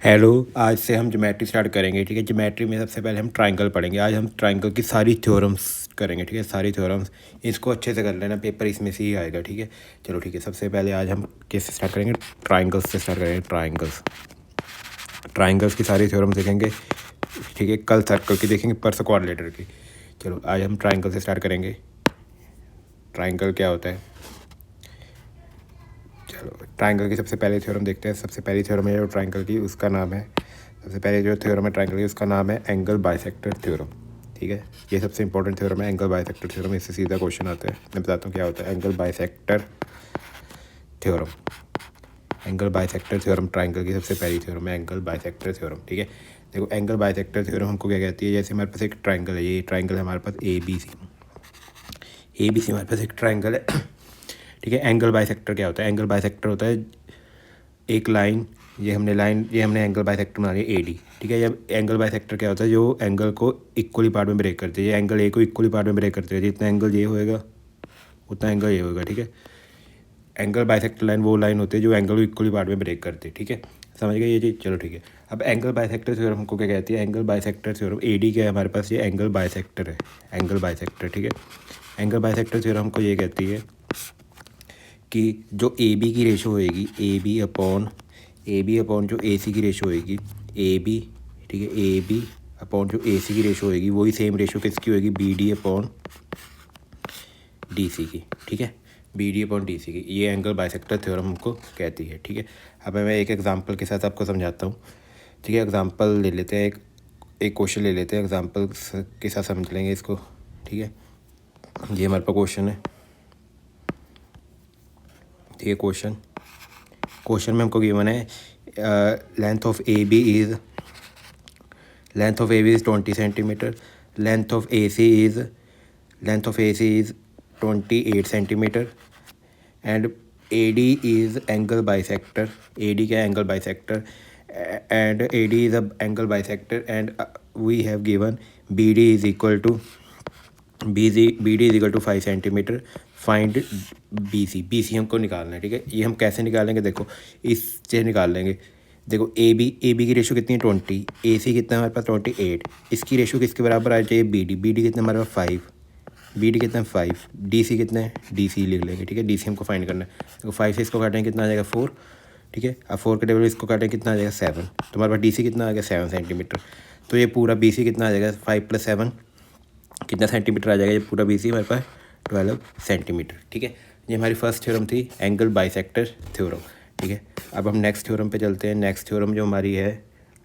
Hello, आज से हम ज्योमेट्री स्टार्ट करेंगे। ठीक है, ज्योमेट्री में सबसे पहले हम ट्रायंगल पढ़ेंगे। आज हम ट्रायंगल की सारी थ्योरम्स करेंगे। ठीक है, सारी थ्योरम्स। इसको अच्छे से कर लेना, पेपर इसमें से ही आएगा। ठीक है, चलो ठीक है। सबसे पहले आज हम किससे स्टार्ट करेंगे? ट्रायंगल्स से स्टार्ट करेंगे। ट्रायंगल्स की सारी थ्योरम्स देखेंगे। ठीक है, कल सर्कल की देखेंगे, परसों क्वाड्रिलेटरल की। चलो आज हम ट्रायंगल से स्टार्ट करेंगे। ट्रायंगल क्या होता है? चलो ट्रायंगल की सबसे पहले थ्योरम देखते हैं। सबसे पहली थ्योरम है जो ट्रायंगल की, उसका नाम है, सबसे पहले जो थ्योरम है ट्रायंगल की, उसका नाम है एंगल बाइसेक्टर थ्योरम। ठीक है, ये सबसे इंपॉर्टेंट थ्योरम है, एंगल बाइसेक्टर थ्योरम। इससे सीधा क्वेश्चन आता है। मैं बताता हूँ क्या होता है angle bisector theorem. Angle bisector theorem triangle की सबसे पहली थ्योरम है, एंगल बाइसेक्टर थ्योरम। ठीक है, देखो एंगल बाइसेक्टर थ्योरम हमको क्या कहती है? जैसे हमारे पास एक ट्रायंगल है, ये ट्रायंगल है हमारे पास ए बी सी हमारे पास एक ट्रायंगल है। ठीक है, एंगल बाइसेक्टर क्या होता है? एंगल बाइसेक्टर होता है एक लाइन, ये हमने एंगल बाइसेक्टर बना लिया ए डी। ठीक है, जब एंगल बाइसेक्टर क्या होता है? जो एंगल को इक्वली पार्ट में ब्रेक करते हैं। ये एंगल ए को इक्वली पार्ट में ब्रेक करते हैं। जितना एंगल ये होएगा उतना एंगल ये होगा। ठीक है, एंगल बाइसेक्टर लाइन वो लाइन होती है जो एंगल को इक्वली पार्ट में ब्रेक करती है। ठीक है, समझ गए ये चीज़? चलो ठीक है। अब एंगल बाइसेक्टर थ्योरम हमको क्या कहती है? एंगल बाइसेक्टर थ्योरम ए डी क्या है हमारे पास? ये एंगल बाइसेक्टर है, एंगल बाइसेक्टर। ठीक है, एंगल बाइसेक्टर थ्योरम हमको ये कहती है कि जो ए बी की रेशो होएगी, ए बी अपॉन जो ए सी की रेशो होएगी, ए बी, ठीक है, ए बी अपॉन जो ए सी की रेशो होएगी, वही सेम रेशो किसकी होएगी? B D upon D C की। ठीक है, B D upon D C की। ये एंगल बाइसेक्टर थ्योरम हमको कहती है। ठीक है, अब मैं एक एग्जांपल के साथ आपको समझाता हूँ। ठीक है, एग्जांपल ले लेते हैं, एक क्वेश्चन ले लेते हैं, एग्जांपल के साथ समझ लेंगे इसको। ठीक है, ये हमारे पास क्वेश्चन है। ठीक है, क्वेश्चन में हमको गिवन है length of A B is 20 centimetre, length of A C is 28 centimetre, and A D is angle bisector. A D क्या है? Angle bisector. And A D is a angle bisector, and we have given B D is equal to 5 centimetre. Find B C हमको निकालना है। ठीक है, ये हम कैसे निकालेंगे? देखो इससे निकाल लेंगे। देखो ए बी की रेशो कितनी है? 20। ए सी कितना है हमारे पास? 28। इसकी रेशो किसके बराबर आ चाहिए? बी डी कितना हमारे पास? 5। बी डी कितना है? 5। डी सी कितना है? डी सी लिख लेंगे। ठीक है, डी सी हमको फाइंड करना है। देखो 5 से इसको काटेंगे कितना आ जाएगा? 4। ठीक है, अब 4 के टेबल इसको काटेंगे कितना आ जाएगा? 7। तो हमारे पास डी सी कितना आ गया? 7 सेंटीमीटर। तो ये पूरा बी सी कितना आ जाएगा? 5 + 7 कितना सेंटीमीटर आ जाएगा? ये पूरा बी सी हमारे पास 12 सेंटीमीटर। ठीक है, ये हमारी फर्स्ट थ्योरम थी, एंगल बाइसेक्टर थ्योरम। ठीक है, अब हम नेक्स्ट थ्योरम पे चलते हैं। नेक्स्ट थ्योरम जो हमारी है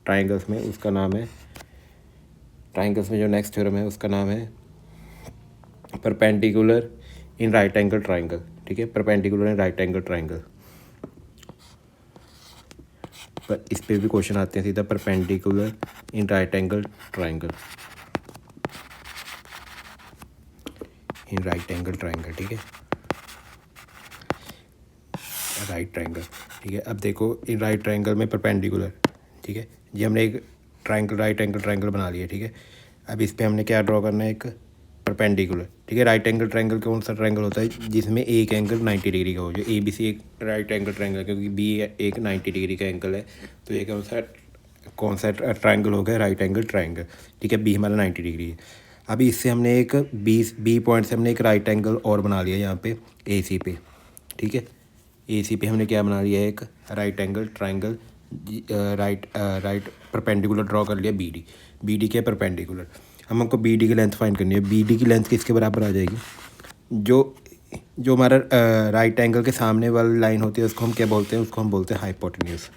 ट्राइंगल्स में, उसका नाम है, ट्राइंगल्स में जो नेक्स्ट थ्योरम है उसका नाम है perpendicular in right angle triangle. ठीक है, perpendicular in right angle triangle. पर इस पे भी क्वेश्चन आते हैं सीधा, perpendicular in right angle triangle, in right angle triangle. ठीक है, राइट ट्राइंगल। ठीक है, अब देखो इन राइट ट्राइंगल में परपेंडिकुलर। ठीक है, ये हमने एक ट्राइंगल, राइट एंगल ट्राइंगल बना लिया। ठीक है, अब इस पे हमने क्या ड्रॉ करना है? एक परपेंडिकुलर। ठीक है, राइट एंगल ट्राइंगल कौन सा ट्राइंगल होता है? जिसमें एक एंगल 90 डिग्री का हो। जो ए बी सी एक राइट एंगल ट्राइंगल, क्योंकि बी एक 90 डिग्री का एंगल है, तो ये कौन सा ट्राइंगल हो गया? Right angle triangle. ठीक है, बी हमारा 90 डिग्री है। अभी इससे हमने एक बी पॉइंट से हमने एक राइट एंगल और बना लिया यहाँ पे ए सी पे। ठीक है, ए सी पे हमने क्या बना लिया? एक right angle triangle, right perpendicular draw कर लिया बी डी के परपेंडिकुलर। हमको बी डी की लेंथ फाइंड करनी है। बी डी की लेंथ किसके बराबर आ जाएगी? जो जो हमारा राइट एंगल के सामने वाली लाइन होती है उसको हम क्या बोलते हैं? उसको हम बोलते हैं हाइपोटेन्यूज,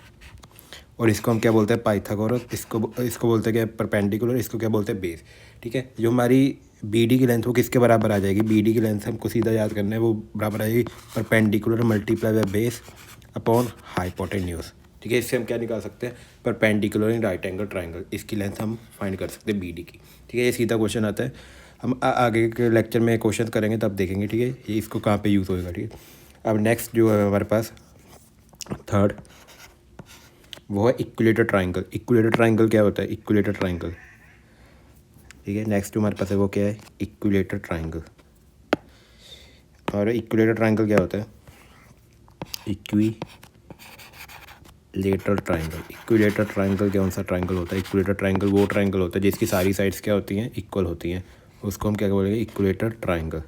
और इसको हम क्या बोलते हैं? पाइथागोरस। इसको बोलते हैं क्या? परपेंडिकुलर। इसको क्या बोलते हैं? बेस। ठीक है, जो हमारी बी डी की लेंथ वो किसके बराबर आ जाएगी? बी डी की लेंथ हमको सीधा याद करना है, वो बराबर आ जाएगी perpendicular multiply by base upon hypotenuse. ठीक है, इससे हम क्या निकाल सकते हैं? Perpendicular in right angle triangle. इसकी लेंथ हम फाइंड कर सकते हैं बी डी की। ठीक है, ये सीधा क्वेश्चन आता है। हम आगे के लेक्चर में क्वेश्चन करेंगे तब देखेंगे। ठीक है, ये इसको कहाँ पे यूज़ होएगा। ठीक है, अब नेक्स्ट जो है हमारे पास थर्ड, वो है इक्विलेटर ट्राइंगल। इक्विलेटर ट्राइंगल क्या होता है? Equilateral triangle. ठीक है, नेक्स्ट जो हमारे पास है वो क्या है? Equilateral triangle. और इक्विलेटर ट्राइंगल क्या होता है? Equilateral triangle. इक्विलेटरल ट्राइंगल कौन सा ट्राइंगल होता है? इक्विलेटरल ट्राइंगल वो ट्राइंगल होता है जिसकी सारी साइड्स क्या होती हैं? इक्वल होती हैं, उसको हम क्या बोलेंगे? Equilateral triangle.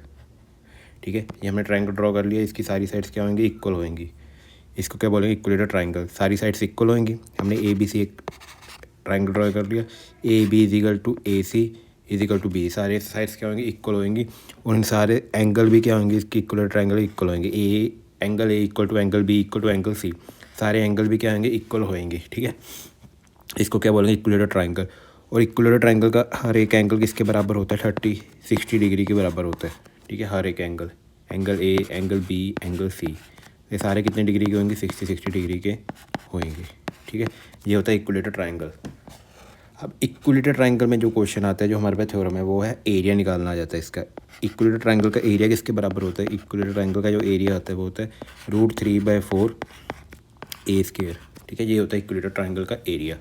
ठीक है, ये हमने ट्राइंगल ड्रॉ कर लिया, इसकी सारी साइड्स क्या होंगी? इक्वल होंगी, इसको क्या बोलेंगे? Equilateral triangle. सारी साइड्स इक्वल होंगी, हमने ए बी सी एक ट्राइंगल ड्रॉ कर लिया, A B is equal to A C is equal to B, सारे साइड्स क्या होंगी? इक्वल होंगी, और इन सारे एंगल भी क्या होंगे? इसकी इक्विलेटरल ट्राइंगल इक्वल होंगे, A angle A equal to angle B equal to angle C, सारे एंगल भी क्या होंगे? इक्वल होंगे। ठीक है, इसको क्या बोलेंगे? Equilateral triangle. और इक्विलेटरल ट्राइंगल का हर एक एंगल किसके बराबर होता है? 30-60 डिग्री के बराबर होता है। ठीक है, हर एक angle, angle A, angle B, angle C, ये सारे कितने डिग्री के होंगे? 60-60 डिग्री के होंगे। ठीक है, ये होता है इक्विलेटरल ट्राइंगल। अब इक्विलेटरल ट्राइंगल में जो क्वेश्चन आता है, जो हमारे पास थ्योरम है, वो है एरिया निकालना आ जाता है इसका। इक्विलेटरल ट्राइंगल का एरिया किसके बराबर होता है? इक्विलेटरल ट्राइंगल का जो एरिया आता है वो होता है √3/4 ए स्क्वायर। ठीक है, ये होता है इक्विलेटरल ट्राइंगल का एरिया।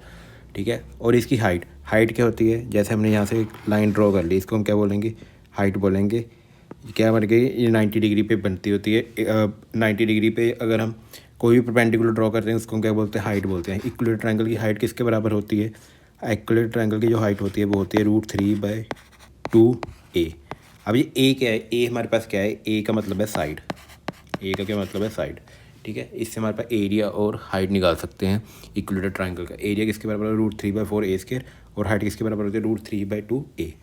ठीक है, और इसकी हाइट क्या होती है? जैसे हमने यहाँ से एक लाइन ड्रॉ कर ली, इसको हम क्या बोलेंगे? हाइट बोलेंगे। क्या बन गई? ये 90 डिग्री पे बनती होती है। 90 डिग्री पे अगर हम कोई भी परपेंडिकुलर ड्रॉ करते हैं, उसको हम क्या बोलते हैं? हाइट बोलते हैं। इक्विलेटरल ट्राइंगल की हाइट किसके बराबर होती है? इक्विलेटरल ट्राइंगल की जो हाइट होती है वो होती है √3/2a। अब ये ए क्या है? ए हमारे पास क्या है? ए का मतलब है साइड। ए का क्या मतलब है? साइड। ठीक है, इससे हमारे पास एरिया और हाइट निकाल सकते हैं इक्विलेटरल ट्राइंगल का। एरिया किसके बराबर है? √3/4 ए स्क्वायर, और हाइट किसके बराबर होती है? √3/2a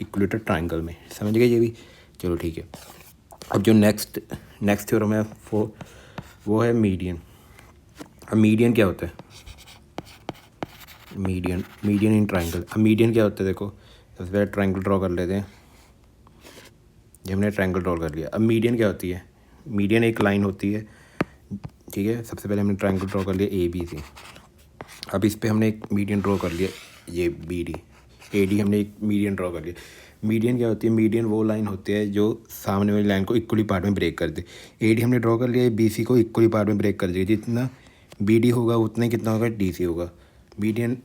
इक्विलेटरल ट्राइंगल में। समझ गए ये भी? चलो ठीक है। अब जो नेक्स्ट थ्योरम है वो है मीडियन। अब मीडियन क्या होता है? Median in triangle. अब मीडियन क्या होता है? देखो, सबसे पहले ट्राइंगल ड्रॉ कर लेते हैं। जब हमने ट्राइंगल ड्रॉ कर लिया, अब मीडियन क्या होती है? मीडियन एक लाइन होती है। ठीक है, सबसे पहले हमने ट्राइंगल ड्रॉ कर लिया ए बी सी। अब इस पे हमने एक मीडियन ड्रॉ कर लिया, ये बी डी, ए डी, हमने एक मीडियन ड्रॉ कर लिया। मीडियन क्या होती है? मीडियन वो लाइन होती है जो सामने वाली लाइन को इक्वली पार्ट में ब्रेक कर दे। ए डी हमने ड्रॉ कर लिया, बी सी को इक्वली पार्ट में ब्रेक कर देगा। जितना बी डी होगा उतना ही कितना होगा? डी सी होगा। मीडियन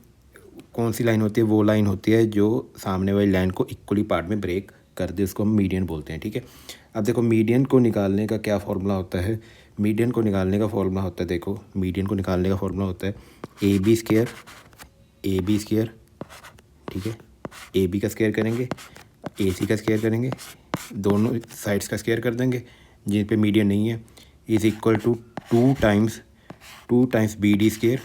कौन सी लाइन होती है? वो लाइन होती है जो सामने वाली लाइन को इक्वली पार्ट में ब्रेक कर दे, उसको हम मीडियन बोलते हैं। ठीक है, अब देखो मीडियन को निकालने का क्या फॉर्मूला होता है? मीडियन को निकालने का फॉर्मूला होता है, देखो मीडियन को निकालने का फॉर्मूला होता है ए बी स्क्वायर। ठीक है, ए बी का स्क्वायर करेंगे, ए सी का स्क्वायर करेंगे, दोनों साइड्स का स्क्वायर कर देंगे जिन पे मीडियन नहीं है, is equal to 2 times B D square.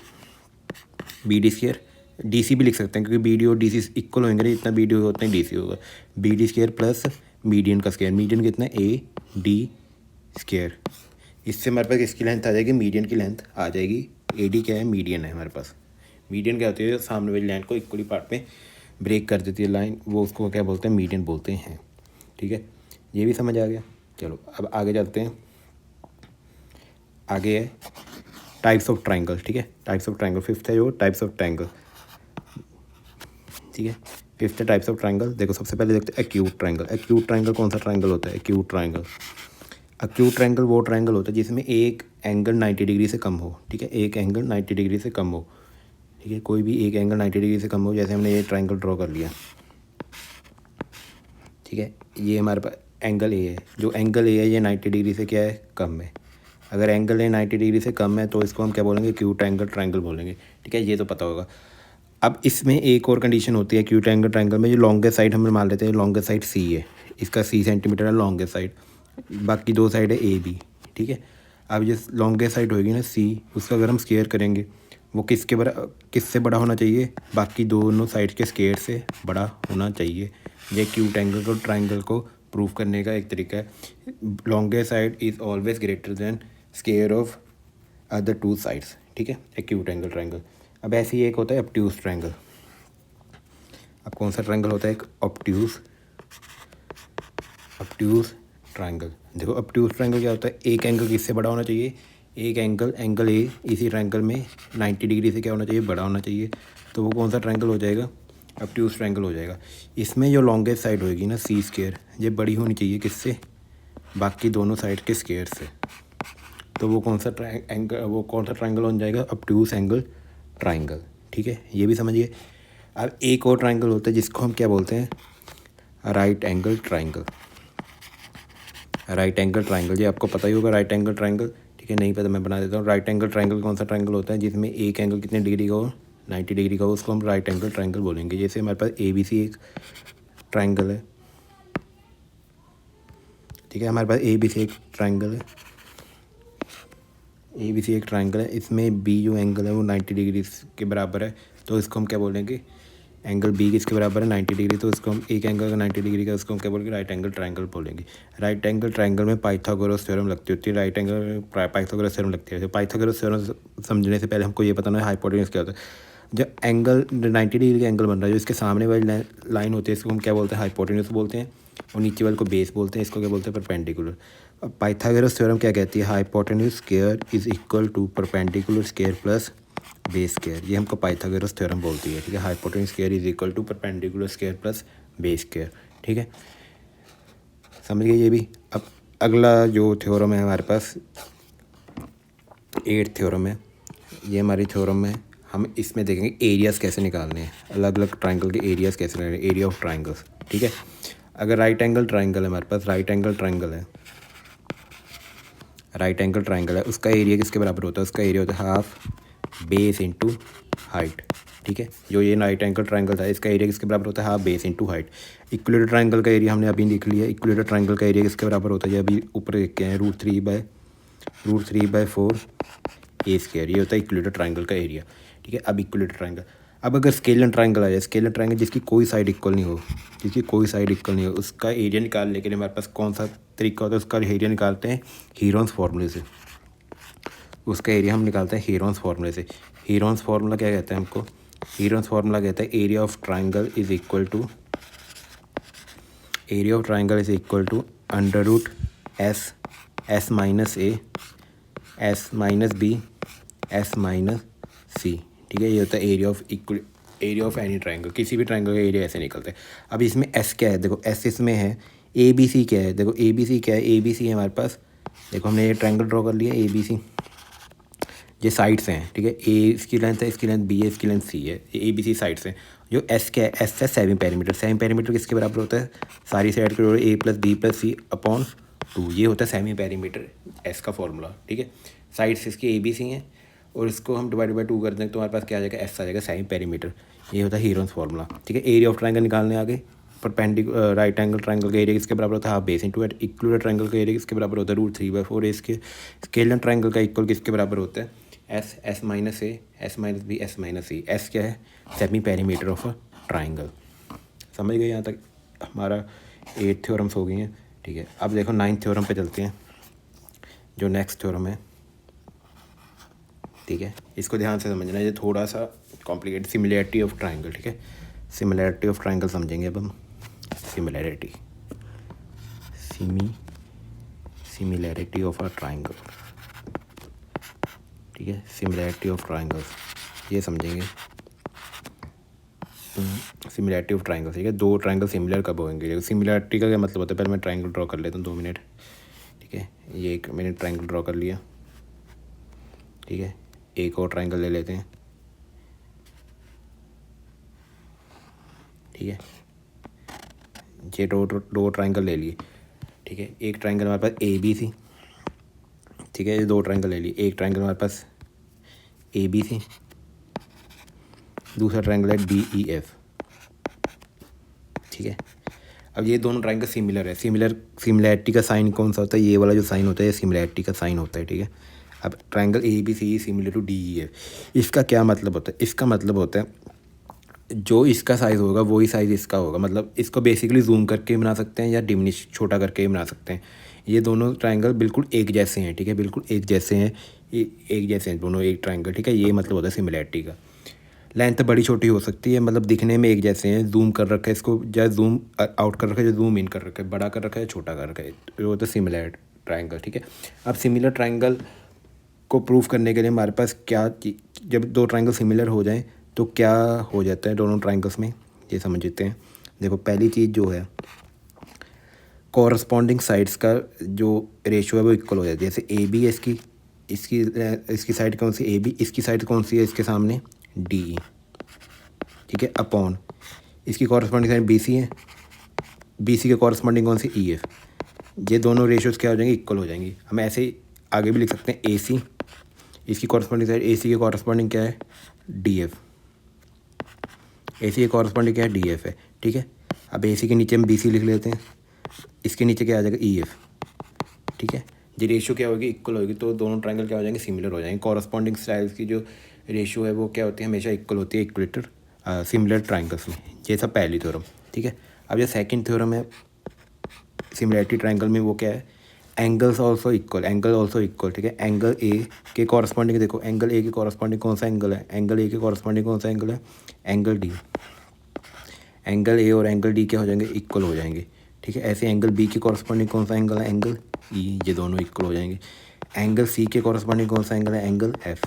D C भी लिख सकते हैं क्योंकि बी डी और डी सी इक्वल होंगे ना, जितना बी डी होगा उतना ही डी सी होगा। B D square plus median का स्क्वायर। मीडियन कितना है? A D square. इससे हमारे पास किसकी लेंथ आ जाएगी? मीडियन की लेंथ आ जाएगी। ए डी क्या है? मीडियन है हमारे पास। मीडियन क्या होती है? सामने वाली लाइन को इक्वली पार्ट में ब्रेक कर देती है लाइन, वो उसको क्या बोलते हैं? मीडियन बोलते हैं। ठीक है, ये भी समझ आ गया। चलो अब आगे चलते हैं। आगे है टाइप्स ऑफ ट्राइंगल। ठीक है, टाइप्स ऑफ ट्राइंगल फिफ्थ है जो टाइप्स ऑफ ट्राइंगल। ठीक है, फिफ्थ है टाइप्स ऑफ ट्राइंगल। देखो सबसे पहले देखते हैं एक्यूट ट्राइंगल। एक्यूट ट्राइंगल कौन सा ट्राइंगल होता है? एक्यूट ट्राइंगल वो ट्राइंगल होता है जिसमें एक एंगल 90 डिग्री से कम हो। ठीक है, एक एंगल 90 डिग्री से कम हो। ठीक है, कोई भी एक एंगल 90 डिग्री से कम हो। जैसे हमने ये ट्राइंगल ड्रॉ कर लिया। ठीक है, ये हमारे पास एंगल ए है। जो एंगल ए है ये 90 डिग्री से क्या है? कम है। अगर एंगल ए 90 डिग्री से कम है तो इसको हम क्या बोलेंगे? एक्यूट एंगल ट्राइंगल बोलेंगे। ठीक है, ये तो पता होगा। अब इसमें एक और कंडीशन होती है एक्यूट एंगल ट्राइंगल में, जो लॉन्गेस्ट साइड हम मान लेते हैं, लॉन्गेस्ट साइड सी है, इसका सी सेंटीमीटर है लॉन्गेस्ट साइड, बाकी 2 साइड है ए बी। ठीक है, अब ये लॉन्गेस्ट साइड होगी ना सी, उसका अगर हम स्क्वायर करेंगे वो किससे बड़ा होना चाहिए? बाकी दोनों साइड के स्क्वायर से बड़ा होना चाहिए। ये एक्यूट एंगल को ट्राइंगल को प्रूव करने का एक तरीका है। Longest side is always greater then square of other 2 sides. ठीक है, एक्यूट एंगल ट्राइंगल। अब ऐसे ही एक होता है ऑब्ट्यूज ट्राइंगल। अब कौन सा ट्राइंगल होता है? एक ऑब्ट्यूज ट्राइंगल। देखो ऑब्ट्यूज ट्राइंगल क्या होता है? एक एंगल किससे बड़ा होना चाहिए? एक एंगल ए इसी ट्राइंगल में 90 डिग्री से क्या होना चाहिए? बड़ा होना चाहिए। तो वो कौन सा ट्राइंगल हो जाएगा? ऑब्ट्यूज ट्राइंगल हो जाएगा। इसमें जो लॉन्गेस्ट साइड होगी ना सी स्क्वायर, ये बड़ी होनी चाहिए किससे? बाकी दोनों साइड के स्क्वायर से। तो वो कौन सा ट्राइंगल बन जाएगा? Obtuse angle triangle. ठीक है, ये भी समझिए। अब एक और ट्राइंगल होता है जिसको हम क्या बोलते हैं? Right angle triangle. ये आपको पता ही होगा राइट एंगल ट्राइंगल। ठीक है, नहीं पता मैं बना देता हूँ। राइट एंगल ट्रायंगल कौन सा ट्रायंगल होता है जिसमें एक एंगल कितने डिग्री का हो, 90 डिग्री का हो, उसको हम राइट एंगल ट्रायंगल बोलेंगे। जैसे हमारे पास ABC एक ट्रायंगल है, ठीक है, हमारे पास ABC एक ट्रायंगल है, ABC एक ट्रायंगल है, इसमें B जो एंगल है वो 90 डिग्री के बराबर है, तो इसको हम क्या बोलेंगे, एंगल B किसके बराबर है, 90 डिग्री, तो इसको हम एक एंगल का 90 डिग्री का उसको हम क्या बोलेंगे, राइट एंगल ट्रायंगल बोलेंगे। राइट एंगल ट्रायंगल में पाइथागोरस थ्योरम लगती होती है, राइट एंगल में पाइथागोरस थ्योरम लगती है। पाइथागोरस थ्योरम समझने से पहले हमको ये पता ना हाइपोटेन्यूज क्या होता है। जब एंगल 90 डिग्री का एंगल बन रहा है, जो इसके सामने वाली लाइन होती है इसको हम क्या बोलते हैं, हाइपोटेन्यूज बोलते हैं, और नीचे वाले को बेस बोलते हैं, इसको क्या बोलते हैं, परपेंडिकुलर। अब पाइथागोरस थ्योरम क्या कहती है, hypotenuse square is equal to perpendicular square plus base square, ये हमको पाइथागोरस थ्योरम बोलती है, ठीक है। Hypotenuse square is equal to perpendicular square plus base square, ठीक है, समझ गए ये भी। अब अगला जो थ्योरम है हमारे पास 8th थ्योरम है, ये हमारी थ्योरम है। हम इसमें देखेंगे एरियाज़ कैसे निकालने हैं, अलग अलग ट्रायंगल के एरियाज़ कैसे निकालने हैं, एरिया ऑफ ट्रायंगल्स, ठीक है। अगर राइट एंगल ट्रायंगल है हमारे पास, राइट एंगल ट्रायंगल है, राइट एंगल ट्रायंगल है, उसका एरिया किसके बराबर होता है, उसका एरिया होता है हाफ बेस इंटू हाइट, ठीक है। जो ये राइट एंगल ट्रायंगल था इसका एरिया किसके बराबर होता है, half base into height. Equilateral triangle का एरिया हमने अभी लिख लिया, इक्विलेटरल ट्रायंगल का एरिया किसके बराबर होता है, ये अभी ऊपर देख के हैं, √3/4 ए स्क्वायर, ये होता है इक्विलेटरल ट्रायंगल का एरिया, ठीक है। अब इक्विलेटरल ट्रायंगल, अब अगर स्केलर ट्रायंगल आ जाए, स्केलर ट्रायंगल जिसकी कोई साइड इक्वल नहीं हो, जिसकी कोई साइड इक्वल नहीं हो, उसका एरिया निकालने के लिए हमारे पास कौन सा तरीका होता है, उसका एरिया निकालते हैं हीरोन्स फार्मूले से। उसका एरिया हम निकालते हैं हीरोन्स फार्मूले से। हीरोन्स फार्मूला क्या कहता है हमको, हीरोन्स फार्मूला कहता है area of triangle is equal to, area of triangle is equal to √S S minus A S minus B S minus C, ठीक है। ये होता है एरिया ऑफ एनी ट्रायंगल, किसी भी ट्रायंगल का एरिया ऐसे निकलता है। अब इसमें S क्या है, देखो S इसमें है, ABC क्या है, देखो ABC क्या है, ABC है हमारे पास, देखो हमने ये ट्रायंगल ड्रॉ कर लिया ABC, ये साइड्स हैं, ठीक है। A इसकी लेंथ है, इसकी लेंथ B है, इसकी लेंथ C है, ये ABC साइड्स हैं। जो S क्या है, S है 7 पैरामीटर, 7 पैरामीटर किसके बराबर होता है, सारी साइड के A + B + C अपॉन 2, ये होता है सेमी पैरामीटर S का फॉर्मूला, ठीक है। साइड्स इसकी ABC हैं और इसको हम डिवाइड बाई 2 कर दें तो हमारे पास क्या आ जाएगा, S आ जाएगा सेमी पैरामीटर, ये होता है हीरोन्स फार्मूला, ठीक है। एरिया ऑफ ट्रायंगल निकालने आगे, परपेंडिकुलर राइट एंगल ट्रायंगल का एरिया किसके बराबर होता है, half base into height. Equilateral triangle का एरिया किसके बराबर होता है, √3/4 इसके। स्केलर ट्रायंगल का इक्वल किसके बराबर होता है, S minus A S minus B S minus C। S क्या है, semi parameter of a triangle. समझ गए, यहाँ तक हमारा 8 थ्योरम्स हो गई हैं, ठीक है। अब देखो 9th थ्योरम पे चलते हैं, जो नेक्स्ट थ्योरम है, ठीक है। इसको ध्यान से समझना है, ये थोड़ा सा कॉम्प्लिकेटेड, सिमिलैरिटी ऑफ ट्रायंगल, ठीक है। सिमिलैरिटी ऑफ ट्रायंगल समझेंगे अब हम, सिमिलैरिटी ऑफ अ ट्रायंगल, ठीक है। सिमिलैरिटी ऑफ ट्रायंगल्स ये समझेंगे, सिमिलैरिटी ऑफ ट्रायंगल, ठीक है। दो ट्रायंगल सिमिलर कब होंगे, सिमिलैरिटी का क्या मतलब होता है, पहले मैं ट्रायंगल ड्रॉ कर लेता हूँ 2 मिनट, ठीक है। ये एक मैंने ट्रायंगल ड्रॉ कर लिया, ठीक है। एक और ट्रायंगल ले लेते हैं, ठीक है। ये दो ट्रायंगल ले लिए, ठीक है। एक ट्रायंगल हमारे पास ABC, ठीक है। ये 2 ट्रायंगल ले लिए, एक ट्रायंगल हमारे पास ABC, दूसरा ट्रायंगल है DEF, ठीक है। अब ये दोनों ट्रायंगल सिमिलर है, सिमिलैरिटी का साइन कौन सा होता है, ये वाला जो साइन होता है ये सिमिलैरिटी का साइन होता है, ठीक है। अब triangle ABC similar to DEF, इसका क्या मतलब होता है, इसका मतलब होता है जो इसका साइज़ होगा वही साइज़ इसका होगा, मतलब इसको बेसिकली जूम करके बना सकते हैं या डिमिनिश छोटा करके बना सकते हैं। ये दोनों ट्रायंगल बिल्कुल एक जैसे हैं, ठीक है, बिल्कुल एक जैसे हैं, ये एक जैसे हैं दोनों, एक ट्रायंगल, ठीक है। ये मतलब होता है सिमिलैरिटी का। लेंथ बड़ी छोटी हो सकती है, मतलब दिखने में एक जैसे हैं, जूम कर रखा है इसको, या जूम आउट कर रखा है, या जूम इन कर रखा है, बड़ा कर रखा है, छोटा कर रखा है, ये होता है सिमिलर ट्रायंगल, ठीक है। अब सिमिलर ट्रायंगल को प्रूव करने के लिए हमारे पास क्या, जब 2 ट्रायंगल सिमिलर हो जाएं तो क्या हो जाता है दोनों ट्रायंगल्स में, ये समझ लेते हैं। देखो पहली चीज़ जो है, कॉरस्पॉन्डिंग साइड्स का जो रेशियो है वो इक्वल हो जाता है। जैसे AB है इसकी साइड कौन सी, AB, इसकी साइड कौन सी है इसके सामने, DE, ठीक है, अपॉन इसकी कॉरस्पॉन्डिंग साइड BC है, BC के कॉरस्पॉन्डिंग कौन सी, EF। ये दोनों रेशियोज़ क्या हो जाएंगे, इक्वल हो जाएंगी। हम ऐसे ही आगे भी लिख सकते हैं AC, इसकी कॉरस्पॉन्डिंग साइड AC के कॉरस्पॉन्डिंग क्या है DF, AC के कॉरस्पॉन्डिंग क्या है DF है, ठीक है। अब AC के नीचे हम BC लिख लेते हैं, इसके नीचे क्या आ जाएगा EF, ठीक है। ये रेशियो क्या होगी इक्वल होगी, तो दोनों ट्रायंगल क्या हो जाएंगे सिमिलर हो जाएंगे। कॉरस्पॉन्डिंग स्टाइल्स की जो रेशियो है वो क्या होती है हमेशा इक्वल होती है इक्वलेटर सिमिलर ट्रायंगल्स में। ये सब पहली थ्योरम, ठीक है। अब जो सेकंड थ्योरम है सिमिलैरिटी ट्रायंगल में वो क्या है angles also equal, angle also equal, ठीक है। एंगल ए के कॉरस्पॉन्डिंग देखो, एंगल ए के कॉरस्पॉन्डिंग कौन सा एंगल है, एंगल ए के कॉरस्पॉन्डिंग कौन सा एंगल है एंगल डी। एंगल ए और एंगल डी क्या हो जाएंगे इक्वल हो जाएंगे, ठीक है। ऐसे एंगल बी के कॉरस्पॉन्डिंग कौन सा एंगल है एंगल ई, ये दोनों इक्वल हो जाएंगे। एंगल सी के कॉरस्पॉन्डिंग कौन सा एंगल है एंगल एफ,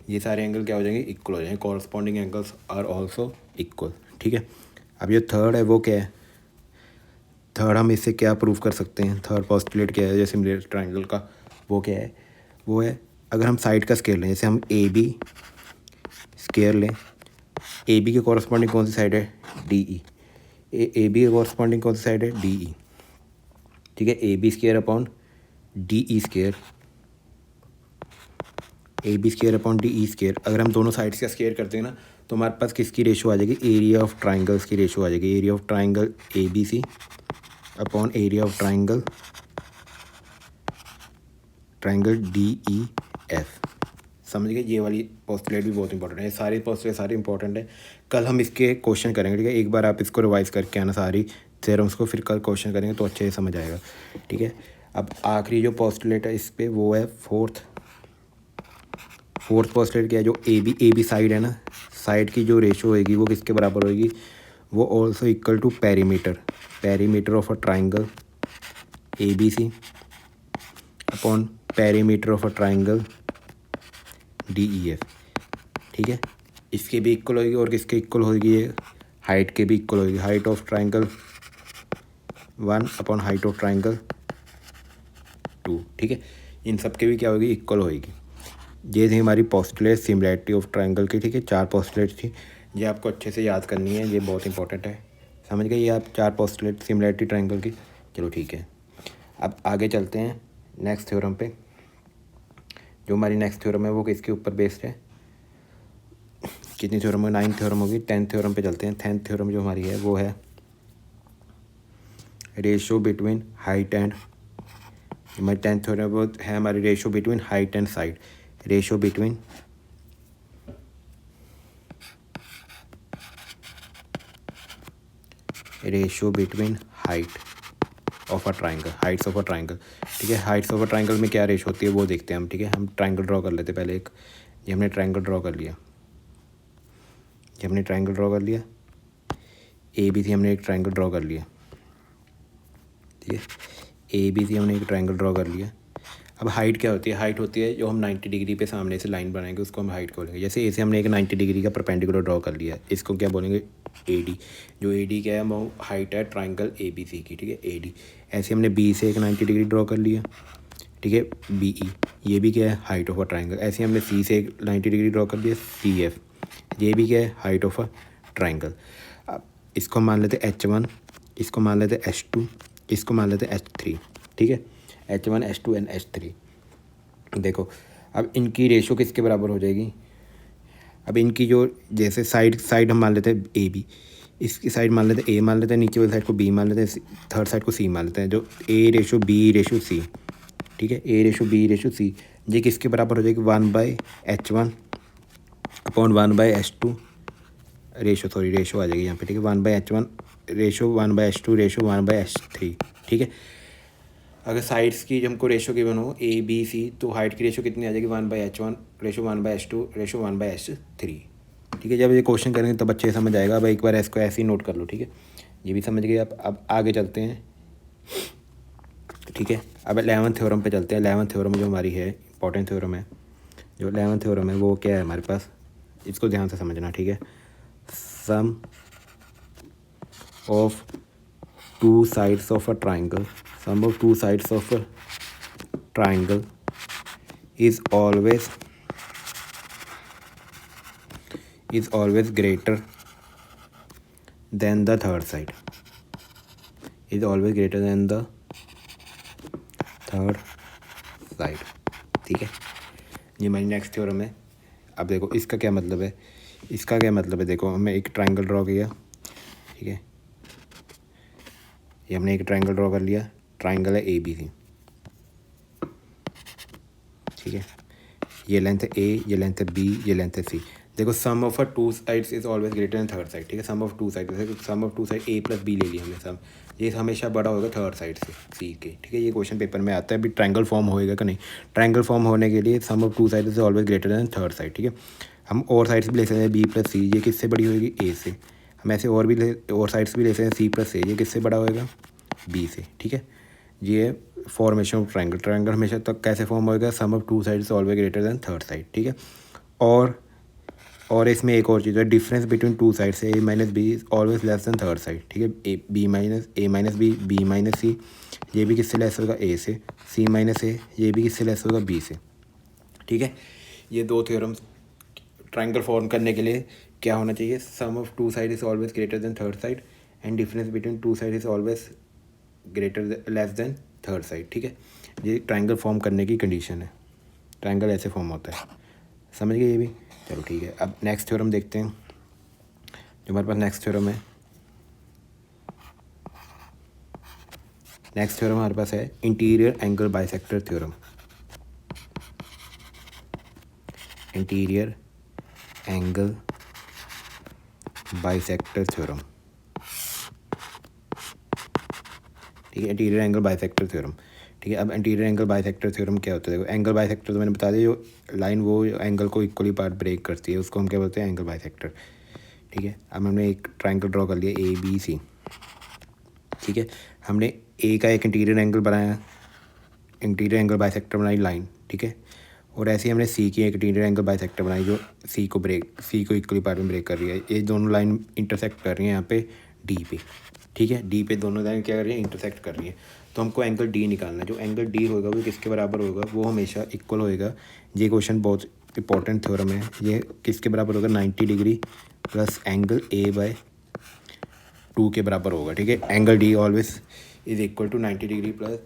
ये सारे एंगल क्या हो जाएंगे इक्वल हो जाएंगे। Corresponding angles are also equal, ठीक है। अब ये थर्ड है वो क्या है, थर्ड हम इससे क्या प्रूव कर सकते हैं, थर्ड पोस्टुलेट क्या है जैसे सिमिलर ट्रायंगल का, वो क्या है, वो है अगर हम साइड का स्केयर लें, जैसे हम AB स्केयर लें, AB के कॉरस्पॉन्डिंग कौन सी साइड है DE, AB के कॉरस्पॉन्डिंग कौन सी साइड है DE, ठीक है। AB square upon DE square, AB square upon DE square, अगर हम दोनों साइड्स का स्केयर करते हैं ना तो हमारे पास किसकी रेशो आ जाएगी एरिया ऑफ ट्राइंगल्स की रेशो आ जाएगी। Area of triangle ABC upon area of triangle DEF, समझ गए। ये वाली पोस्टुलेट भी बहुत इंपॉर्टेंट है, सारी पोस्टुलेट सारी इंपॉर्टेंट है। कल हम इसके क्वेश्चन करेंगे, ठीक है। एक बार आप इसको रिवाइज करके आना सारी थ्योरम्स को, फिर कल क्वेश्चन करेंगे तो अच्छे से समझ आएगा, ठीक है। अब आखिरी जो पोस्टुलेट है इस पर वो है फोर्थ पोस्टुलेट क्या है, जो AB साइड है ना, साइड की जो रेशो होगी वो किसके बराबर होगी, वो also equal to perimeter of a triangle ABC upon perimeter of a triangle DEF, ठीक है। इसके भी इक्वल होगी और किसके इक्वल होगी ये हाइट के भी इक्वल होगी, height of triangle 1 upon height of triangle 2, ठीक है। इन सब के भी क्या होगी इक्वल होगी। ये थी हमारी पोस्टुलेट सिमिलैरिटी ऑफ ट्राइंगल की, ठीक है। 4 पोस्टुलेट थी, ये आपको अच्छे से याद करनी है, ये बहुत इंपॉर्टेंट है, समझ गए ये आप 4 पोस्टुलेट सिमिलैरिटी ट्राइंगल की। चलो ठीक है, अब आगे चलते हैं नेक्स्ट थ्योरम पे। जो हमारी नेक्स्ट थ्योरम है वो किसके ऊपर बेस्ड है, कितनी थ्योरम है 9th थ्योरम होगी, 10th थ्योरम पे चलते हैं। 10th थ्योरम जो हमारी है वो है रेशो बिटवीन हाइट एंड, हमारी 10th थ्योरम वो है हमारी ratio between height and side, ratio between height of a triangle, Heights of a triangle, ठीक है। हाइट्स ऑफ अ ट्राइंगल में क्या रेशो होती है वो देखते हैं हम, ठीक है। हम ट्राइंगल ड्रॉ कर लेते हैं पहले एक, ये हमने ट्राइंगल ड्रॉ कर लिया, ये हमने ट्राइंगल ड्रॉ कर लिया, ABC हमने एक ट्राइंगल ड्रॉ कर लिया, ठीक है। ABC हमने एक ट्राइंगल ड्रॉ कर लिया। अब हाइट क्या होती है, हाइट होती है जो हम 90 डिग्री पे सामने से लाइन बनाएंगे उसको हम हाइट बोलेंगे। जैसे ऐसे हमने एक 90 डिग्री का परपेंडिकुलर ड्रॉ कर लिया, इसको क्या बोलेंगे AD। जो AD क्या है वो हाइट है ट्राइंगल ABC की, ठीक है AD। ऐसे हमने B से एक 90 डिग्री ड्रॉ कर लिया, ठीक है BE, ये भी क्या है हाइट ऑफ अ ट्राइंगल। ऐसे हमने C से एक 90 डिग्री ड्रॉ कर लिया CF, ये भी क्या है हाइट ऑफ अ ट्राइंगल। अब इसको मान लेते H1, इसको मान लेते H2, इसको मान लेते H3, ठीक है H1 H2 एंड H3। देखो अब इनकी रेशो किसके बराबर हो जाएगी, अब इनकी जो जैसे साइड हम मान लेते हैं AB, इसकी साइड मान लेते हैं A मान लेते हैं, नीचे वाली साइड को B मान लेते हैं, थर्ड साइड को C मान लेते हैं। जो A/B/C, ठीक है A/B/C, ये किसके बराबर हो जाएगी 1/H1 अपॉन 1/H2 रेशो आ जाएगी यहाँ पे, ठीक है 1/H1 ratio 1/H2 ratio 1/H3, ठीक है। अगर साइड्स की जब हमको रेशो गिवन हो ABC तो हाइट की रेशो कितनी आ जाएगी 1/H1 ratio 1/H2 ratio 1/H3, ठीक है। जब ये क्वेश्चन करेंगे तब अच्छे समझ आएगा। अब एक बार इसको ऐसे ही नोट कर लो, ठीक है ये भी समझ गए। अब आगे चलते हैं, ठीक है। अब 11th थ्योरम पे चलते हैं। 11th थ्योरम जो हमारी है इंपॉर्टेंट थ्योरम है, जो 11th थ्योरम है वो क्या है हमारे पास, इसको ध्यान से समझना, ठीक है। Sum of 2 sides of a triangle, sum of 2 sides of a triangle is always greater than the third side, is always greater than the third side, ये हमारी नेक्स्ट थ्योरम है। अब देखो इसका क्या मतलब है, इसका क्या मतलब है, देखो हमने एक ट्रायंगल ड्रॉ किया, ठीक है, ये हमने एक ट्रायंगल ड्रॉ कर लिया, ट्रायंगल है ABC, ठीक है, ये लेंथ है A, ये लेंथ है B, ये लेंथ है C। देखो sum of two sides is always greater than third side, ठीक है, सम ऑफ टू साइड, जैसे sum of two side A plus B ले लिया हमने सम, ये हमेशा बड़ा होगा थर्ड साइड से C के, ठीक है, ये क्वेश्चन पेपर में आता है। अभी ट्रायंगल फॉर्म होएगा कि नहीं, ट्रायंगल फॉर्म होने के लिए sum of two side is always greater than third side, ठीक है। हम और साइड्स भी ले सकते हैं B प्लस C, ये किससे बड़ी होगी A से। हम ऐसे और भी और साइड्स भी ले सकते हैं C प्लस A, ये किससे बड़ा होएगा B से, ठीक है। ये फॉर्मेशन ऑफ ट्रायंगल, ट्रायंगल हमेशा तक कैसे फॉर्म होएगा, sum of two sides always greater than third side, ठीक है। और इसमें एक और चीज़ है, difference between two sides A minus B is always less than third side, ठीक है। A minus B minus C, ये भी किससे लेस होगा A से। C माइनस A, ये भी किससे लेस होगा B से, ठीक है। ये दो थ्योरम्स ट्रायंगल फॉर्म करने के लिए क्या होना चाहिए, sum of two side is always greater than third side and difference between two side is always greater less than third side, ठीक है। ये ट्रायंगल फॉर्म करने की कंडीशन है, ट्रायंगल ऐसे फॉर्म होता है, समझ गए ये भी। चलो ठीक है, अब नेक्स्ट थ्योरम देखते हैं। जो हमारे पास नेक्स्ट थ्योरम है, नेक्स्ट थ्योरम हमारे पास है interior angle bisector theorem. Interior angle bisector theorem, ठीक है, इंटीरियर एंगल बाइसेक्टर थ्योरम, ठीक है। अब इंटीरियर एंगल बाइसेक्टर थ्योरम क्या होता है, देखो एंगल बाइसेक्टर तो मैंने बता दिया, जो लाइन वो एंगल को इक्वली पार्ट ब्रेक करती है उसको हम क्या बोलते हैं, एंगल बाइसेक्टर, ठीक है। अब हमने एक ट्रायंगल ड्रॉ कर लिया ABC, ठीक है। हमने A का एक इंटीरियर एंगल बनाया, इंटीरियर एंगल बाइसेक्टर बनाई लाइन, ठीक है। और ऐसे ही हमने C की एक इंटीरियर एंगल बाइसेक्टर बनाई जो C को इक्वली पार्ट में ब्रेक कर रही है। ये दोनों लाइन इंटरसेक्ट कर रही हैं यहाँ पे D पे, ठीक है, D पे दोनों लाइन क्या कर रही है, इंटरसेक्ट कर रही है। तो हमको एंगल D निकालना है, जो एंगल D होगा वो किसके बराबर होगा, वो हमेशा इक्वल होएगा। ये क्वेश्चन बहुत इंपॉर्टेंट थ्योरम है, ये किसके बराबर होगा, 90 डिग्री प्लस एंगल A/2 के बराबर होगा, ठीक है। Angle D always is equal to 90 degree plus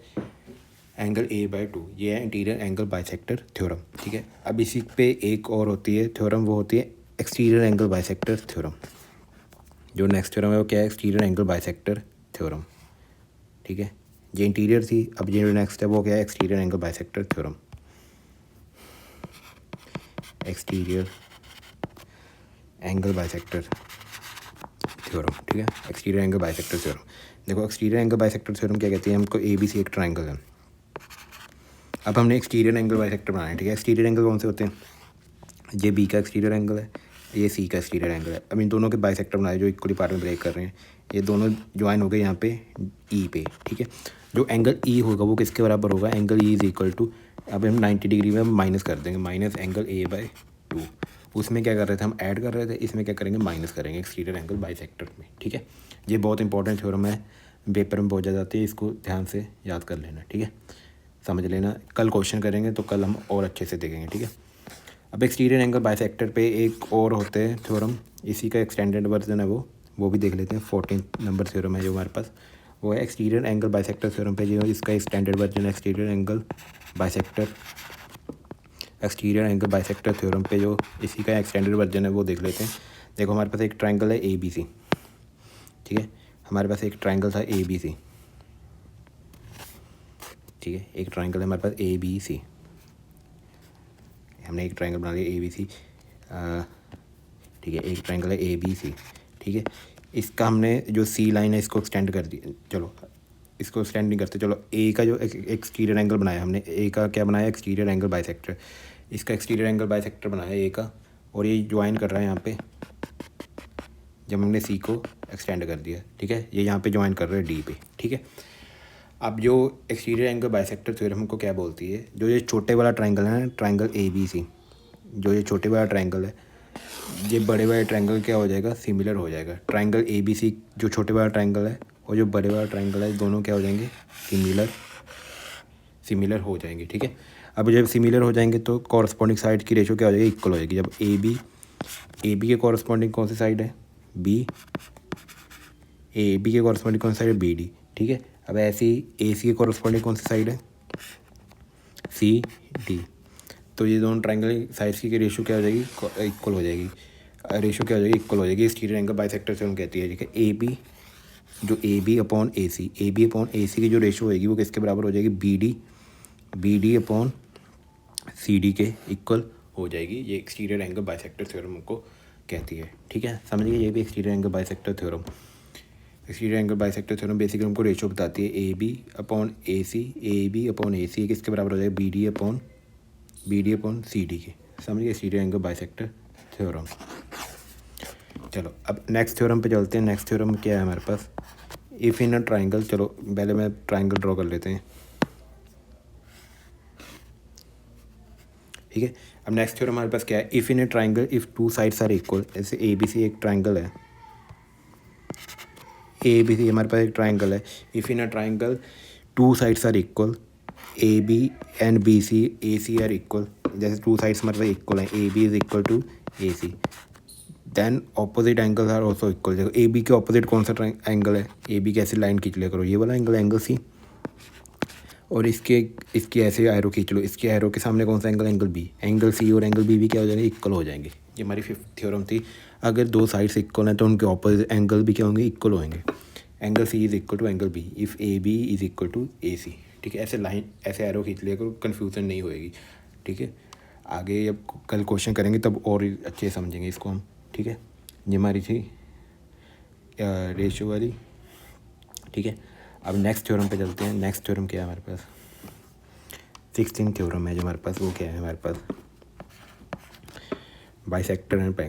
angle A/2, ये है इंटीरियर एंगल बाइसेक्टर थ्योरम, ठीक है। अब इसी पे एक और होती है थ्योरम, वो होती है एक्सटीरियर एंगल बाइसेक्टर थ्योरम। जो नेक्स्ट थ्योरम है वो क्या है, एक्सटीरियर एंगल बाइसेक्टर थ्योरम, ठीक है। ये इंटीरियर थी, अब ये नेक्स्ट है वो क्या है, exterior angle bisector theorem. Exterior angle bisector theorem, ठीक है, एक्सटीरियर एंगल बाइसेक्टर थ्योरम। देखो एक्सटीरियर एंगल बाइसेक्टर थ्योरम क्या कहती है, हमको ABC एक ट्रायंगल है। अब हमने एक्सटीरियर एंगल बाइसेक्टर बनाया, ठीक है। एक्सटीरियर एंगल कौन से होते हैं, ये B का एक्सटीरियर एंगल है, ये C का एक्सटीरियर एंगल है। अब इन दोनों के बाइसेक्टर बनाए जो इक्वली पार्ट में ब्रेक कर रहे हैं, ये दोनों ज्वाइन हो गए यहाँ पे E पे, ठीक है। जो एंगल E होगा वो किसके बराबर होगा, angle E is equal to, अब हम 90 डिग्री में हम माइनस कर देंगे, माइनस एंगल A/2। उसमें क्या कर रहे थे, हम ऐड कर रहे थे, इसमें क्या करेंगे, माइनस करेंगे एक्सटीरियर एंगल बाइसेक्टर में, ठीक है। ये बहुत इंपॉर्टेंट थ्योरम है, पेपर में बहुत ज़्यादा आती है, इसको ध्यान से याद कर लेना, ठीक है, समझ लेना। कल क्वेश्चन करेंगे तो कल हम और अच्छे से देखेंगे, ठीक है। अब एक्सटीरियर एंगल बाइसेक्टर पे एक और होते हैं थ्योरम, इसी का एक्सटेंडेड वर्जन है वो भी देख लेते हैं। 14 नंबर थ्योरम है जो हमारे पास, वो है एक्सटीरियर एंगल बाइसेक्टर थ्योरम पे, जो इसका एक्सटेंडेड वर्जन है एक्सटीरियर एंगल बाइसेक्टर थ्योरम पे, जो इसी का एक्सटेंडेड वर्जन है वो देख लेते हैं। देखो हमारे पास एक ट्रायंगल है ABC, ठीक है, हमारे पास एक ट्रायंगल था ABC, ठीक है, एक ट्रायंगल है हमारे पास ABC, हमने एक ट्रायंगल बना लिया ABC, ठीक है, एक ट्रायंगल है ABC, ठीक है। इसका हमने जो C लाइन है इसको एक्सटेंड कर दिया, चलो इसको एक्सटेंड नहीं करते, चलो A का जो एक्सटीरियर एंगल बनाया हमने, A का क्या बनाया, एक्सटीरियर एंगल बाइसेक्टर, इसका एक्सटीरियर एंगल बाइसेक्टर बनाया A का, और ये ज्वाइन कर रहा है यहाँ पे, जब हमने C को एक्सटेंड कर दिया, ठीक है, ये यहाँ पे ज्वाइन कर रहे हैं D पे, ठीक है। अब जो एक्सटीरियर एंगल बाइसेक्टर थ्योरम को क्या बोलती है, जो ये छोटे वाला ट्रायंगल है ना, ट्रायंगल ABC, जो ये छोटे वाला ट्रायंगल है, ये बड़े वाले ट्रायंगल क्या हो जाएगा, सिमिलर हो जाएगा। ट्रायंगल ABC जो छोटे वाला ट्रायंगल है और जो बड़े वाला ट्रायंगल है, दोनों क्या हो जाएंगे, सिमिलर हो जाएंगे, ठीक है। अब जब सिमिलर हो जाएंगे तो कॉरस्पॉन्डिंग साइड की रेशो क्या हो जाएगी, इक्वल हो जाएगी। जब AB के कॉरस्पॉन्डिंग कौन सी साइड है, B, AB के कॉरस्पॉन्डिंग कौन सी साइड है, BD, ठीक है। अब ऐसे ही AC के कॉरस्पॉन्डिंग कौन सी साइड है, CD। तो ये दोनों ट्राइंगल साइड्स की रेशो क्या हो जाएगी, इक्वल हो जाएगी। रेशो क्या हो जाएगी, इक्वल हो जाएगी। एक्सटीरियर एंगल बाइसेक्टर थ्योरम कहती है, ठीक है। ए बी जो ए बी अपॉन ए सी की जो रेशो होएगी वो किसके बराबर हो जाएगी, B D upon C D के इक्वल हो जाएगी। ये एक्सटीरियर एंगल बाइसेक्टर थ्योरम को कहती है, ठीक है। समझिए, ये भी exterior angle bisector theorem. Exterior angle bisector theorem basically हमको रेशो बताती है ए बी अपॉन ए सी किसके बराबर हो जाएगा, B D upon C D के। समझिए, एक्सटीरियर एंगल बाइसेक्टर थ्योरम। चलो अब नेक्स्ट थ्योरम पे चलते हैं। नेक्स्ट थ्योरम क्या है हमारे पास, इफ़ इन अ ट्राइंगल। चलो पहले मैं ट्राइंगल ड्रॉ कर लेते हैं, ठीक है। अब नेक्स्ट थ्योरम हमारे पास क्या है, if in a triangle if two sides are equal. जैसे ए बी सी एक ट्राइंगल है, ए बी सी हमारे पास एक ट्राइंगल है। If in a triangle two sides are equal, A B and B C A C are equal. जैसे two sides हमारे पास equal हैं, A B is equal to A C, then opposite angles are also equal. देखो A B के opposite कौन सा angle है, A B की ऐसी लाइन खींच लिया करो, ये वाला एंगल सी। और इसकी ऐसे एरो खींच लो, इसके एरो के सामने कौन सा एंगल बी। एंगल सी और एंगल बी भी क्या हो जाएंगे, इक्वल हो जाएंगे। ये हमारी फिफ्थ थ्योरम थी। अगर दो साइड्स इक्वल हैं तो उनके ऑपोजिट एंगल भी क्या होंगे, इक्वल होंगे। Angle C is equal to angle B if A B is equal to A C, ठीक है। ऐसे लाइन ऐसे एरो खींच लिया करो, कन्फ्यूज़न नहीं होएगी, ठीक है। आगे जब कल क्वेश्चन करेंगे तब और अच्छे समझेंगे इसको हम, ठीक है। ये हमारी थी रेशियो वाली, ठीक है। अब नेक्स्ट थ्योरम पे चलते हैं। नेक्स्ट थ्योरम क्या है हमारे पास, 16th थ्योरम है जो हमारे पास, वो क्या है हमारे पास, bisector and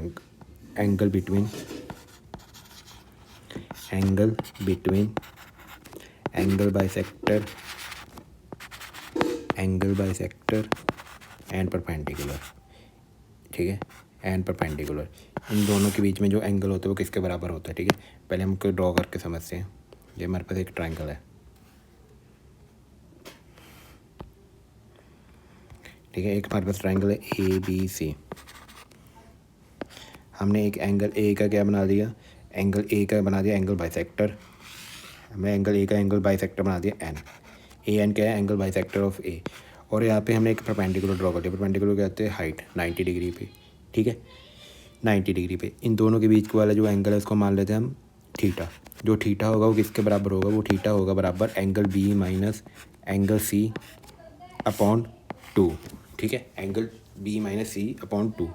angle between angle bisector and perpendicular, ठीक है। एंड परपेंडिकुलर, इन दोनों के बीच में जो एंगल होता है वो किसके बराबर होता है, ठीक है। पहले हम को ड्रॉ करके समझते हैं। ये हमारे पास एक ट्राइंगल है, ठीक है। एक हमारे पास ट्राइंगल है ए बी सी। हमने एक एंगल ए का क्या बना दिया, एंगल ए का बना दिया एंगल बाइसेक्टर। हमने एंगल ए का एंगल बाइसेक्टर बना दिया एन। ए एन क्या है, एंगल बाइसेक्टर ऑफ ए। और यहाँ पे हमने एक परपेंडिकुलर ड्रॉ कर दिया। परपेंडिकुलर कहते हैं हाइट 90 डिग्री पे, ठीक है, 90 डिग्री पे। इन दोनों के बीच वाला जो एंगल है उसको मान लेते हैं हम थीटा। जो थीटा होगा वो किसके बराबर होगा, वो थीटा होगा बराबर angle B minus angle C upon 2, ठीक है। Angle B minus C upon 2,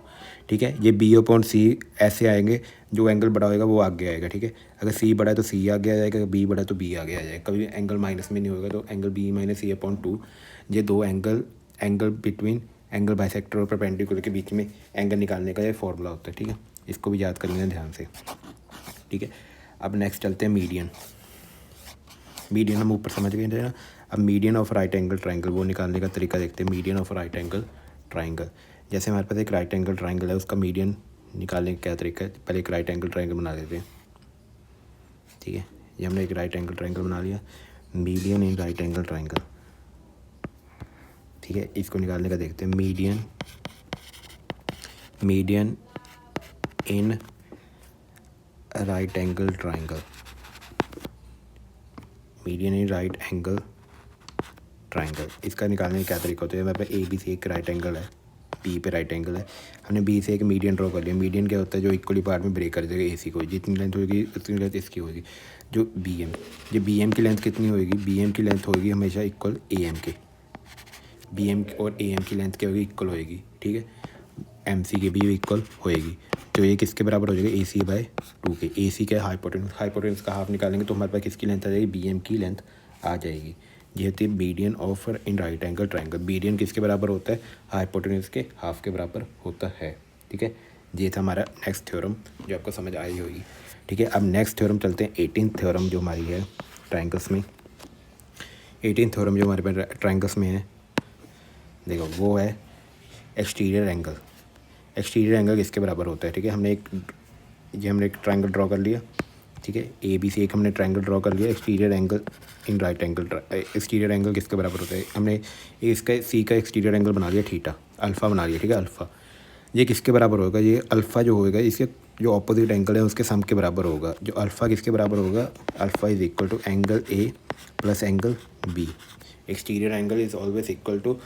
ठीक है। ये बी अपॉन सी ऐसे आएंगे, जो एंगल बड़ा होगा वो आगे आएगा, ठीक है। अगर सी बड़ा है तो सी आगे आ जाएगा, अगर बी बड़ा है तो बी आगे आ जाएगा। कभी एंगल माइनस में नहीं होगा, तो angle B minus C upon 2, ये दो एंगल बिटवीन एंगल बाइसेक्टर और परपेंडिकुलर के बीच में एंगल निकालने का ये फॉर्मूला होता है, ठीक है। इसको भी याद कर लेना ध्यान से, ठीक है। अब नेक्स्ट चलते हैं मीडियन हम ऊपर समझ गए थे ना। अब median of right angle triangle, वो निकालने का तरीका देखते हैं। Median of right angle triangle, जैसे हमारे पास एक राइट एंगल ट्राइंगल है, उसका मीडियन निकालने का क्या तरीका है। पहले एक राइट एंगल ट्राइंगल बना देते हैं, ठीक है। ये हमने एक राइट एंगल ट्राइंगल बना लिया, median in right angle triangle, ठीक है। इसको निकालने का देखते हैं। Median in right angle triangle, median in right angle triangle, इसका निकालने का क्या तरीका होता है। मेरे पास ए बी सी एक राइट एंगल है, बी पे राइट एंगल है, हमने बी से एक मीडियन ड्रॉ कर लिया। मीडियन क्या होता है, जो इक्वली पार्ट में ब्रेक कर देगा ए सी को। जितनी लेंथ होगी उतनी लेंथ इसकी होगी। जो बी एम, ये बी एम की लेंथ कितनी होगी, बी एम की लेंथ होगी हमेशा इक्वल ए एम के। बी एम और ए एम की लेंथ क्या होगी, इक्वल होएगी, ठीक है। एम सी की भी इक्वल होएगी। तो ये किसके बराबर हो जाएगा, ए सी बाई 2 के। ए सी क्या है, हाइपोटेन्यूज का हाफ निकालेंगे तो हमारे पास किसकी लेंथ आ जाएगी, बी एम की लेंथ आ जाएगी। ये होती है median of in right angle triangle. Median किसके बराबर होता है, हाइपोटेन्यूज के हाफ के बराबर होता है, ठीक है। ये था हमारा नेक्स्ट थ्योरम जो आपको समझ आई होगी, ठीक है। अब नेक्स्ट थ्योरम चलते हैं 18th थ्योरम जो हमारी है ट्राइंगल्स में। 18th थ्योरम जो हमारे पास ट्राइंगल्स में है, देखो वो है एक्सटीरियर एंगल। एक्सटीरियर एंगल किसके बराबर होता है, ठीक है। हमने एक ट्राइंगल ड्रॉ कर लिया, ठीक है। ए बी सी एक हमने ट्राइंगल ड्रॉ कर लिया। Exterior angle in right angle, exterior angle किसके बराबर होता है, हमने इसका सी का एक्सटीरियर एंगल बना लिया थीटा, अल्फ़ा बना लिया, ठीक है। अल्फ़ा ये किसके बराबर होगा, ये अल्फ़ा जो होगा इसके जो ऑपोजिट एंगल है उसके सम के बराबर होगा। जो अल्फ़ा किसके बराबर होगा, alpha is equal to angle A plus angle B. Exterior angle is always equal to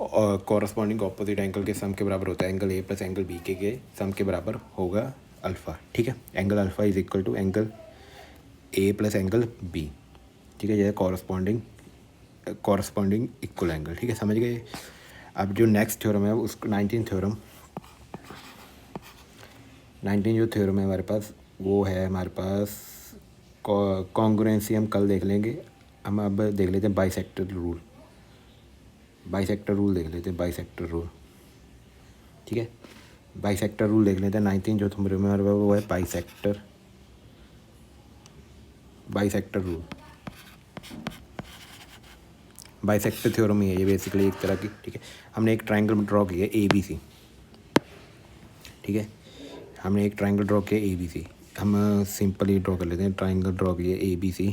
corresponding opposite angle के सम के बराबर होता है angle A plus angle B के सम के बराबर होगा अल्फ़ा, ठीक है। Angle alpha is equal to angle A plus angle B, ठीक है। यह कॉरस्पॉन्डिंग इक्वल एंगल, ठीक है, समझ गए। अब जो नेक्स्ट थ्योरम है उसको 19 जो थ्योरम है हमारे पास वो है हमारे पास कॉन्ग्रुएंसी हम कल देख लेंगे। हम अब देख लेते हैं बाइसेक्टर रूल देख लेते हैं बाइसेक्टर रूल, ठीक है। बाइसेक्टर रूल देख लेते हैं 19 जो थ्योरम है वो है बाइसेक्टर रूल। बाइसेक्टर थ्योरम ही है ये बेसिकली एक तरह की, ठीक है। हमने एक ट्रायंगल ड्रॉ किया ABC, ठीक है। हमने एक ट्रायंगल ड्रॉ किया ABC। हम सिंपली ड्रॉ कर लेते हैं। ट्रायंगल ड्रॉ किया ABC,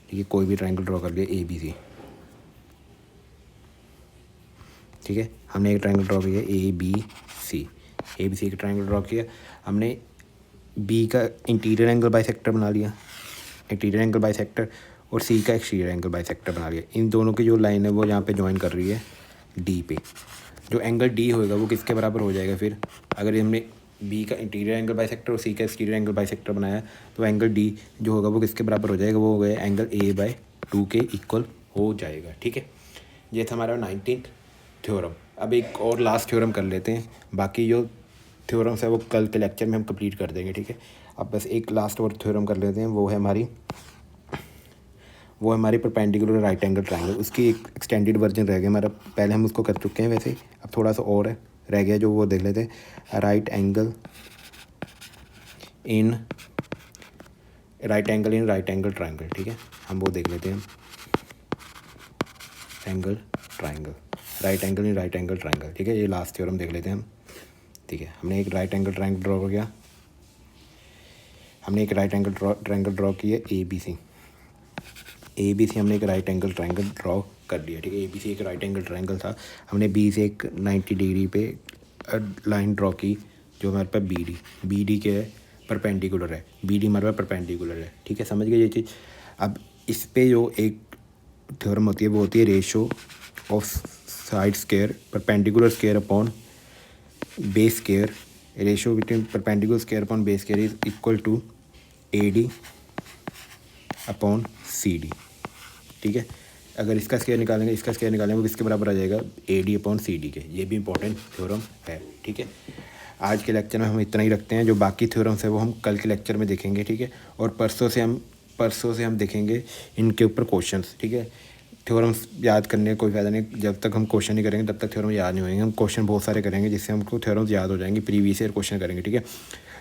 ठीक है। कोई भी ट्रायंगल ड्रॉ कर लिया ABC, ठीक है। हमने एक ट्रायंगल ड्रॉ किया ABC का ट्रायंगल ड्रॉ किया। हमने B का इंटीरियर एंगल बाइसेक्टर बना लिया, इंटीरियर एंगल बाइसेक्टर, और C का एक्सटीरियर एंगल बाइसेक्टर बना लिया। इन दोनों की जो लाइन है वो यहाँ पे ज्वाइन कर रही है D पे। जो एंगल D होएगा वो किसके बराबर हो जाएगा फिर, अगर हमने B का इंटीरियर एंगल बाइसेक्टर और C का एक्सटीरियर एंगल बाइसेक्टर बनाया तो एंगल D जो होगा वो किसके बराबर हो जाएगा, वो हो गया एंगल A/2 के इक्वल हो जाएगा, ठीक है। ये था हमारा 19th थ्योरम। अब एक और लास्ट थ्योरम कर लेते हैं, बाकी जो थ्योरम्स है वो कल के लेक्चर में हम कंप्लीट कर देंगे, ठीक है। अब बस एक लास्ट और थ्योरम कर लेते हैं, वो है हमारी परपेंडिकुलर राइट एंगल ट्रायंगल। उसकी एक एक्सटेंडेड वर्जन रह गया हमारा, पहले हम उसको कर चुके हैं वैसे, अब थोड़ा सा और है रह गया जो वो देख लेते हैं। Right angle in right angle triangle, ठीक है। हम वो देख लेते हैं right angle in right angle triangle, ठीक है। ये लास्ट थ्योरम देख लेते हैं हम, ठीक है। हमने एक राइट एंगल ट्रायंगल ड्रॉ किया, ट्रायंगल ड्रॉ किया ABC हमने एक राइट एंगल ट्रायंगल ड्रॉ कर लिया, ठीक है। ABC एक राइट एंगल ट्रायंगल था। हमने B से एक 90 डिग्री पे लाइन ड्रॉ की जो हमारे पास BD के परपेंडिकुलर है, BD हमारे पास परपेंडिकुलर है, ठीक है, समझ गए ये चीज़। अब इस पे जो एक थ्योरम होती है वो होती है ratio of side square perpendicular square upon base square. Ratio between perpendicular square upon base square is equal to AD upon CD, ठीक है। अगर इसका स्क्वायर निकालेंगे वो किसके बराबर आ जाएगा, AD अपॉन CD के। ये भी इंपॉर्टेंट थ्योरम है, ठीक है। आज के लेक्चर में हम इतना ही रखते हैं, जो बाकी थ्योरम्स है वो हम कल के लेक्चर में देखेंगे, ठीक है। और परसों से हम देखेंगे इनके ऊपर क्वेश्चंस, ठीक है। थ्योरम्स याद करने का कोई फ़ायदा नहीं, जब तक हम क्वेश्चन नहीं करेंगे तब तक थ्योरम याद नहीं होंगे। हम क्वेश्चन बहुत सारे करेंगे जिससे हमको थ्योरम्स याद हो जाएंगे, प्रीवियस ईयर क्वेश्चन करेंगे, ठीक है।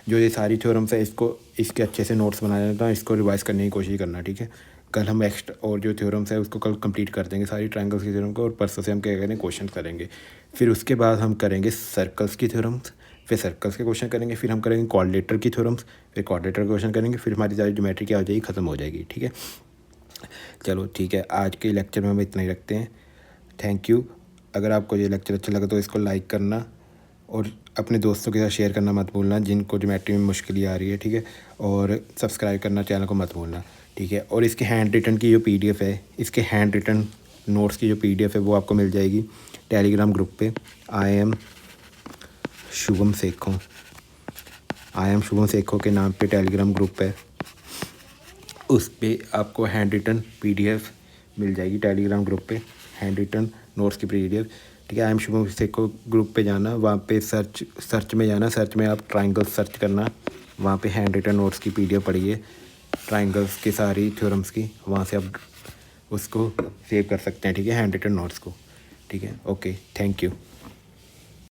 जो ये सारी थ्योरम्स है इसके अच्छे से नोट्स बना लेता हूँ, इसको रिवाइज़ करने की कोशिश करना, ठीक है। कल हम एक्स्ट्रा और जो थ्योरम्स है उसको कल कंप्लीट कर देंगे सारी ट्रायंगल्स की थ्योरम को, और परसों से हम क्या करेंगे क्वेश्चन करेंगे। फिर उसके बाद हम करेंगे सर्कल्स की थ्योरम्स, फिर सर्कल्स के क्वेश्चन करेंगे, फिर हम करेंगे क्वाड्रेटर की थ्योरम्स, फिर क्वाड्रेटर के क्वेश्चन करेंगे, फिर हमारी सारी ज्योमेट्री क्या हो जाएगी, ख़त्म हो जाएगी, ठीक है। चलो ठीक है, आज के लेक्चर में हम इतना ही रखते हैं। Thank you. अगर आपको ये लेक्चर अच्छा लगा तो इसको लाइक करना और अपने दोस्तों के साथ शेयर करना मत भूलना जिनको ज्योमेट्री में मुश्किल आ रही है, ठीक है। और सब्सक्राइब करना चैनल को मत भूलना, ठीक है। और इसके हैंड रिटन की जो PDF है, इसके हैंड रिटन नोट्स की जो PDF है वो आपको मिल जाएगी टेलीग्राम ग्रुप पे। आई एम शुभम सेखो के नाम पे टेलीग्राम ग्रुप है, उस पर आपको हैंड रिटन PDF मिल जाएगी टेलीग्राम ग्रुप पे, हैंड रिटन नोट्स की PDF, ठीक है। I am Shubham Sekhon group पे जाना, वहाँ पे सर्च में जाना, सर्च में आप ट्रायंगल सर्च करना, वहाँ पे हैंड रिटन नोट्स की PDF पढ़िए ट्रायंगल्स की सारी थ्योरम्स की, वहाँ से आप उसको सेव कर सकते हैं, ठीक है, हैंड रिटन नोट्स को, ठीक है। Okay, thank you.